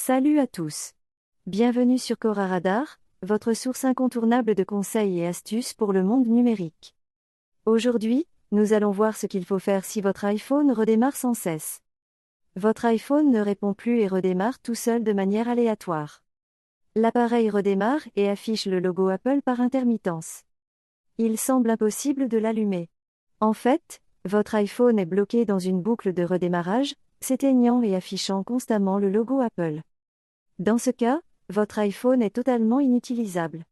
Salut à tous. Bienvenue sur Cora Radar, votre source incontournable de conseils et astuces pour le monde numérique. Aujourd'hui, nous allons voir ce qu'il faut faire si votre iPhone redémarre sans cesse. Votre iPhone ne répond plus et redémarre tout seul de manière aléatoire. L'appareil redémarre et affiche le logo Apple par intermittence. Il semble impossible de l'allumer. En fait, votre iPhone est bloqué dans une boucle de redémarrage, s'éteignant et affichant constamment le logo Apple. Dans ce cas, votre iPhone est totalement inutilisable.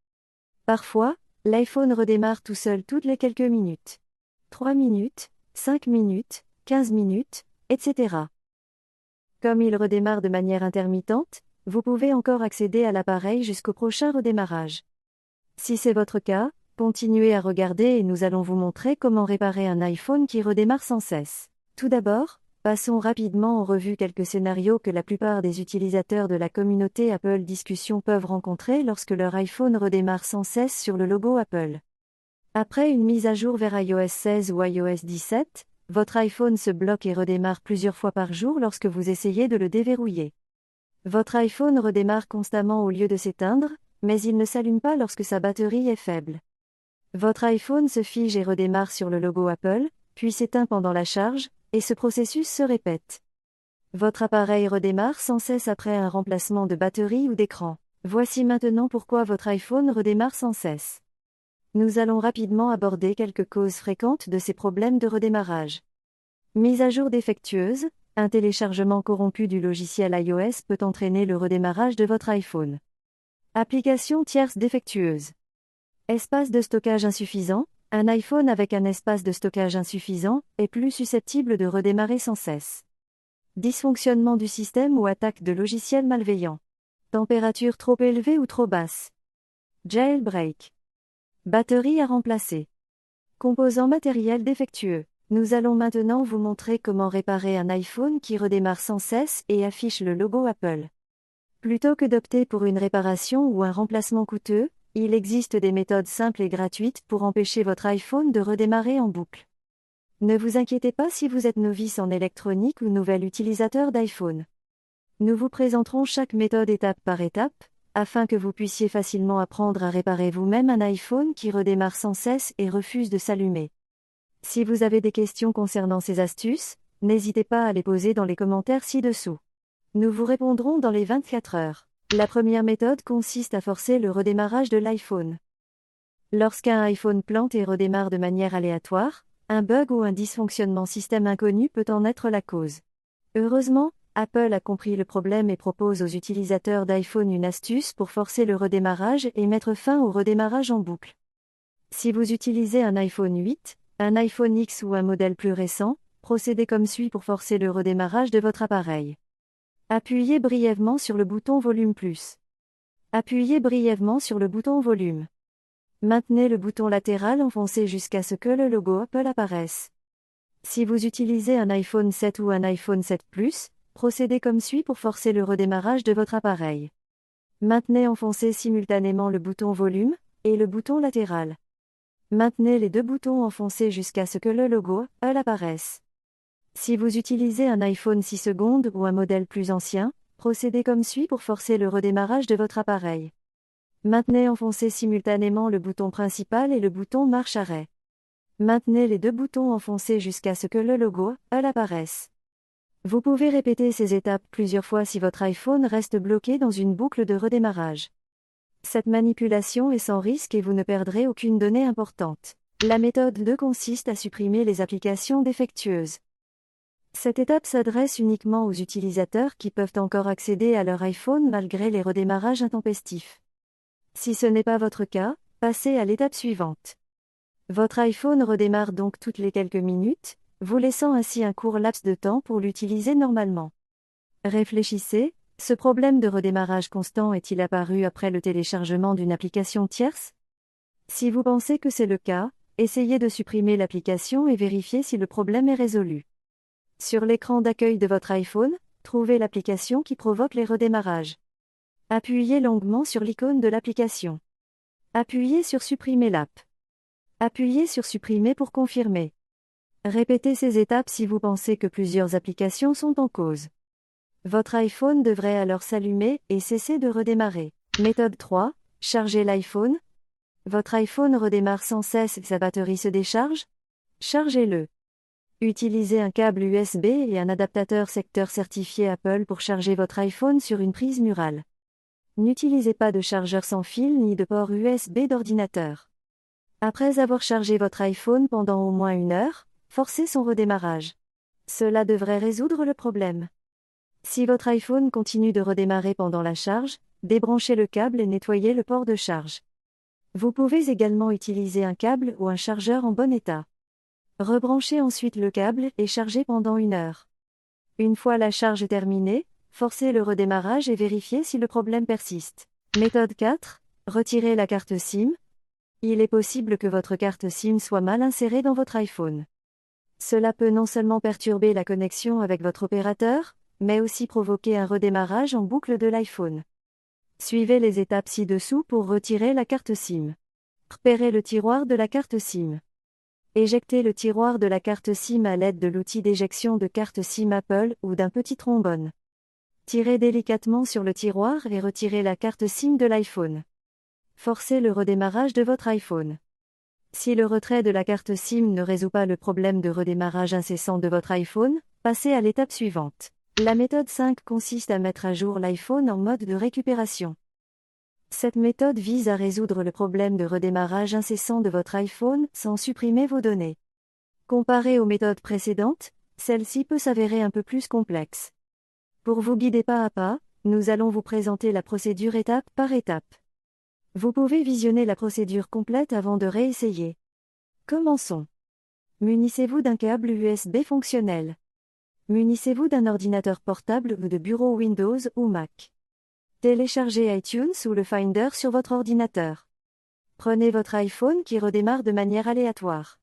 Parfois, l'iPhone redémarre tout seul toutes les quelques minutes. 3 minutes, 5 minutes, 15 minutes, etc. Comme il redémarre de manière intermittente, vous pouvez encore accéder à l'appareil jusqu'au prochain redémarrage. Si c'est votre cas, continuez à regarder et nous allons vous montrer comment réparer un iPhone qui redémarre sans cesse. Tout d'abord, passons rapidement en revue quelques scénarios que la plupart des utilisateurs de la communauté Apple Discussion peuvent rencontrer lorsque leur iPhone redémarre sans cesse sur le logo Apple. Après une mise à jour vers iOS 16 ou iOS 17, votre iPhone se bloque et redémarre plusieurs fois par jour lorsque vous essayez de le déverrouiller. Votre iPhone redémarre constamment au lieu de s'éteindre, mais il ne s'allume pas lorsque sa batterie est faible. Votre iPhone se fige et redémarre sur le logo Apple, puis s'éteint pendant la charge, et ce processus se répète. Votre appareil redémarre sans cesse après un remplacement de batterie ou d'écran. Voici maintenant pourquoi votre iPhone redémarre sans cesse. Nous allons rapidement aborder quelques causes fréquentes de ces problèmes de redémarrage. Mise à jour défectueuse, un téléchargement corrompu du logiciel iOS peut entraîner le redémarrage de votre iPhone. Application tierce défectueuse. Espace de stockage insuffisant. Un iPhone avec un espace de stockage insuffisant est plus susceptible de redémarrer sans cesse. Dysfonctionnement du système ou attaque de logiciels malveillants. Température trop élevée ou trop basse. Jailbreak. Batterie à remplacer. Composants matériels défectueux. Nous allons maintenant vous montrer comment réparer un iPhone qui redémarre sans cesse et affiche le logo Apple. Plutôt que d'opter pour une réparation ou un remplacement coûteux, il existe des méthodes simples et gratuites pour empêcher votre iPhone de redémarrer en boucle. Ne vous inquiétez pas si vous êtes novice en électronique ou nouvel utilisateur d'iPhone. Nous vous présenterons chaque méthode étape par étape, afin que vous puissiez facilement apprendre à réparer vous-même un iPhone qui redémarre sans cesse et refuse de s'allumer. Si vous avez des questions concernant ces astuces, n'hésitez pas à les poser dans les commentaires ci-dessous. Nous vous répondrons dans les 24 heures. La première méthode consiste à forcer le redémarrage de l'iPhone. Lorsqu'un iPhone plante et redémarre de manière aléatoire, un bug ou un dysfonctionnement système inconnu peut en être la cause. Heureusement, Apple a compris le problème et propose aux utilisateurs d'iPhone une astuce pour forcer le redémarrage et mettre fin au redémarrage en boucle. Si vous utilisez un iPhone 8, un iPhone X ou un modèle plus récent, procédez comme suit pour forcer le redémarrage de votre appareil. Appuyez brièvement sur le bouton Volume plus. Appuyez brièvement sur le bouton Volume. Maintenez le bouton latéral enfoncé jusqu'à ce que le logo Apple apparaisse. Si vous utilisez un iPhone 7 ou un iPhone 7 Plus, procédez comme suit pour forcer le redémarrage de votre appareil. Maintenez enfoncé simultanément le bouton Volume et le bouton latéral. Maintenez les deux boutons enfoncés jusqu'à ce que le logo Apple apparaisse. Si vous utilisez un iPhone 6 secondes ou un modèle plus ancien, procédez comme suit pour forcer le redémarrage de votre appareil. Maintenez enfoncé simultanément le bouton principal et le bouton marche-arrêt. Maintenez les deux boutons enfoncés jusqu'à ce que le logo Apple apparaisse. Vous pouvez répéter ces étapes plusieurs fois si votre iPhone reste bloqué dans une boucle de redémarrage. Cette manipulation est sans risque et vous ne perdrez aucune donnée importante. La méthode 2 consiste à supprimer les applications défectueuses. Cette étape s'adresse uniquement aux utilisateurs qui peuvent encore accéder à leur iPhone malgré les redémarrages intempestifs. Si ce n'est pas votre cas, passez à l'étape suivante. Votre iPhone redémarre donc toutes les quelques minutes, vous laissant ainsi un court laps de temps pour l'utiliser normalement. Réfléchissez, ce problème de redémarrage constant est-il apparu après le téléchargement d'une application tierce? Si vous pensez que c'est le cas, essayez de supprimer l'application et vérifiez si le problème est résolu. Sur l'écran d'accueil de votre iPhone, trouvez l'application qui provoque les redémarrages. Appuyez longuement sur l'icône de l'application. Appuyez sur Supprimer l'app. Appuyez sur Supprimer pour confirmer. Répétez ces étapes si vous pensez que plusieurs applications sont en cause. Votre iPhone devrait alors s'allumer et cesser de redémarrer. Méthode 3. Chargez l'iPhone. Votre iPhone redémarre sans cesse et sa batterie se décharge? Chargez-le. Utilisez un câble USB et un adaptateur secteur certifié Apple pour charger votre iPhone sur une prise murale. N'utilisez pas de chargeur sans fil ni de port USB d'ordinateur. Après avoir chargé votre iPhone pendant au moins 1 heure, forcez son redémarrage. Cela devrait résoudre le problème. Si votre iPhone continue de redémarrer pendant la charge, débranchez le câble et nettoyez le port de charge. Vous pouvez également utiliser un câble ou un chargeur en bon état. Rebranchez ensuite le câble et chargez pendant 1 heure. Une fois la charge terminée, forcez le redémarrage et vérifiez si le problème persiste. Méthode 4. Retirez la carte SIM. Il est possible que votre carte SIM soit mal insérée dans votre iPhone. Cela peut non seulement perturber la connexion avec votre opérateur, mais aussi provoquer un redémarrage en boucle de l'iPhone. Suivez les étapes ci-dessous pour retirer la carte SIM. Repérez le tiroir de la carte SIM. Éjectez le tiroir de la carte SIM à l'aide de l'outil d'éjection de carte SIM Apple ou d'un petit trombone. Tirez délicatement sur le tiroir et retirez la carte SIM de l'iPhone. Forcez le redémarrage de votre iPhone. Si le retrait de la carte SIM ne résout pas le problème de redémarrage incessant de votre iPhone, passez à l'étape suivante. La méthode 5 consiste à mettre à jour l'iPhone en mode de récupération. Cette méthode vise à résoudre le problème de redémarrage incessant de votre iPhone sans supprimer vos données. Comparé aux méthodes précédentes, celle-ci peut s'avérer un peu plus complexe. Pour vous guider pas à pas, nous allons vous présenter la procédure étape par étape. Vous pouvez visionner la procédure complète avant de réessayer. Commençons. Munissez-vous d'un câble USB fonctionnel. Munissez-vous d'un ordinateur portable ou de bureau Windows ou Mac. Téléchargez iTunes ou le Finder sur votre ordinateur. Prenez votre iPhone qui redémarre de manière aléatoire.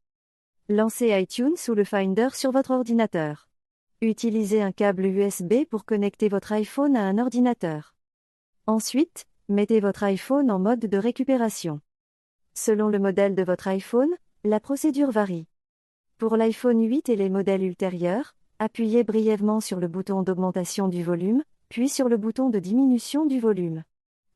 Lancez iTunes ou le Finder sur votre ordinateur. Utilisez un câble USB pour connecter votre iPhone à un ordinateur. Ensuite, mettez votre iPhone en mode de récupération. Selon le modèle de votre iPhone, la procédure varie. Pour l'iPhone 8 et les modèles ultérieurs, appuyez brièvement sur le bouton d'augmentation du volume, puis sur le bouton de diminution du volume.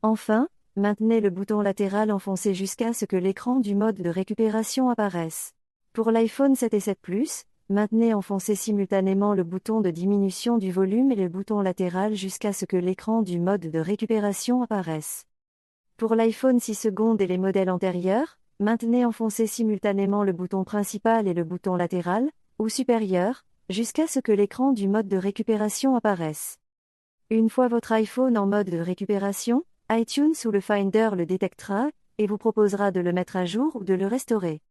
Enfin, maintenez le bouton latéral enfoncé jusqu'à ce que l'écran du mode de récupération apparaisse. Pour l'iPhone 7 et 7 Plus, maintenez enfoncé simultanément le bouton de diminution du volume et le bouton latéral jusqu'à ce que l'écran du mode de récupération apparaisse. Pour l'iPhone 6 secondes et les modèles antérieurs, maintenez enfoncé simultanément le bouton principal et le bouton latéral, ou supérieur, jusqu'à ce que l'écran du mode de récupération apparaisse. Une fois votre iPhone en mode de récupération, iTunes ou le Finder le détectera et vous proposera de le mettre à jour ou de le restaurer.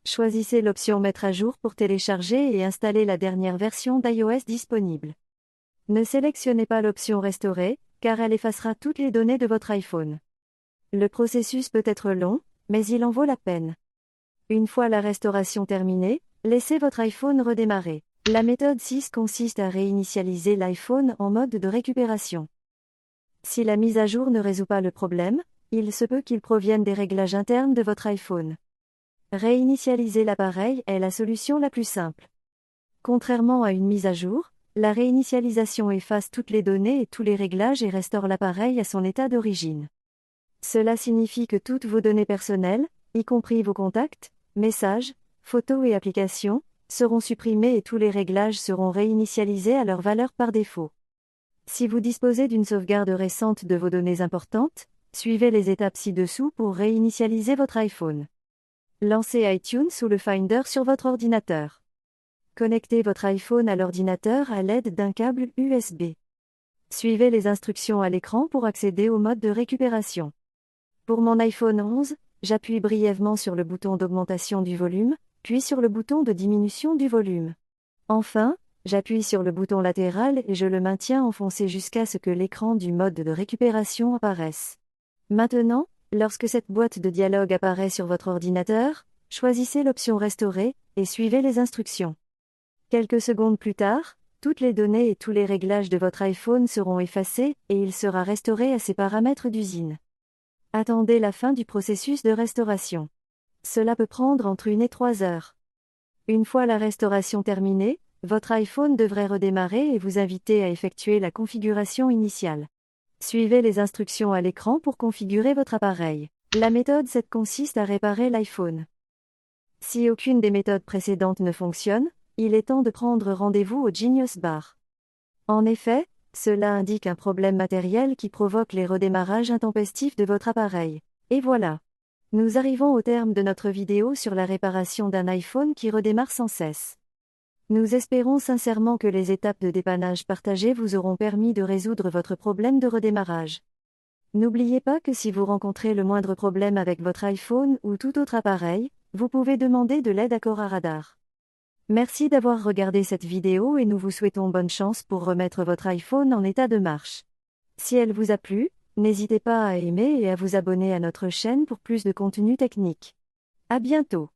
Choisissez l'option Mettre à jour pour télécharger et installer la dernière version d'iOS disponible. Ne sélectionnez pas l'option Restaurer, car elle effacera toutes les données de votre iPhone. Le processus peut être long, mais il en vaut la peine. Une fois la restauration terminée, laissez votre iPhone redémarrer. La méthode 6 consiste à réinitialiser l'iPhone en mode de récupération. Si la mise à jour ne résout pas le problème, il se peut qu'il provienne des réglages internes de votre iPhone. Réinitialiser l'appareil est la solution la plus simple. Contrairement à une mise à jour, la réinitialisation efface toutes les données et tous les réglages et restaure l'appareil à son état d'origine. Cela signifie que toutes vos données personnelles, y compris vos contacts, messages, photos et applications, seront supprimés et tous les réglages seront réinitialisés à leur valeur par défaut. Si vous disposez d'une sauvegarde récente de vos données importantes, suivez les étapes ci-dessous pour réinitialiser votre iPhone. Lancez iTunes ou le Finder sur votre ordinateur. Connectez votre iPhone à l'ordinateur à l'aide d'un câble USB. Suivez les instructions à l'écran pour accéder au mode de récupération. Pour mon iPhone 11, j'appuie brièvement sur le bouton d'augmentation du volume, puis sur le bouton de diminution du volume. Enfin, j'appuie sur le bouton latéral et je le maintiens enfoncé jusqu'à ce que l'écran du mode de récupération apparaisse. Maintenant, lorsque cette boîte de dialogue apparaît sur votre ordinateur, choisissez l'option Restaurer et suivez les instructions. Quelques secondes plus tard, toutes les données et tous les réglages de votre iPhone seront effacés et il sera restauré à ses paramètres d'usine. Attendez la fin du processus de restauration. Cela peut prendre entre 1 et 3 heures. Une fois la restauration terminée, votre iPhone devrait redémarrer et vous inviter à effectuer la configuration initiale. Suivez les instructions à l'écran pour configurer votre appareil. La méthode 7 consiste à réparer l'iPhone. Si aucune des méthodes précédentes ne fonctionne, il est temps de prendre rendez-vous au Genius Bar. En effet, cela indique un problème matériel qui provoque les redémarrages intempestifs de votre appareil. Et voilà. Nous arrivons au terme de notre vidéo sur la réparation d'un iPhone qui redémarre sans cesse. Nous espérons sincèrement que les étapes de dépannage partagées vous auront permis de résoudre votre problème de redémarrage. N'oubliez pas que si vous rencontrez le moindre problème avec votre iPhone ou tout autre appareil, vous pouvez demander de l'aide à Cora Radar. Merci d'avoir regardé cette vidéo et nous vous souhaitons bonne chance pour remettre votre iPhone en état de marche. Si elle vous a plu, n'hésitez pas à aimer et à vous abonner à notre chaîne pour plus de contenu technique. À bientôt.